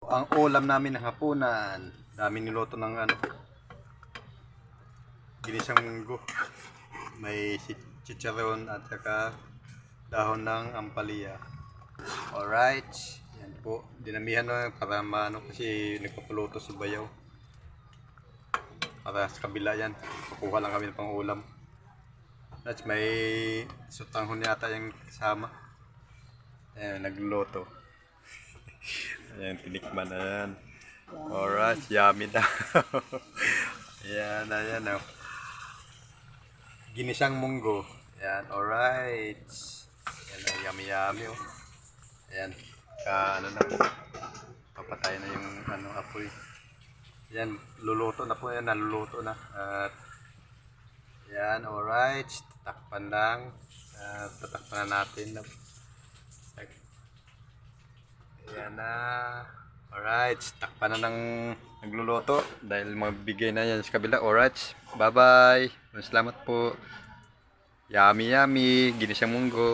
Ang ulam namin ng hapunan, dami niluto ng ginisang munggo. May chicharon at saka dahon ng ampalaya. Alright, yan po. Dinamihan na para maano kasi nagpapuluto si Bayaw. Para sa kabila yan, kukuha lang kami ng pang ulam. That's may sutanghon yata yung kasama. Ayan, nagluluto. Ayan, tinikman na yan. Alright, yummy daw. Ayan, ayan o. Ginisang munggo. Ayan, alright. Ayan, yummy yummy o. Ayan, ano na. Papatay na yung apoy. Ayan, luluto na po yan, naluluto na. At ayan, alright. Tatakpan lang. Tatakpan na natin. Ayan na. Alright, takpan na ng nagluluto dahil magbigay na yan sa kabila. Alright, bye bye. Salamat po. Yummy yummy, ginisang munggo.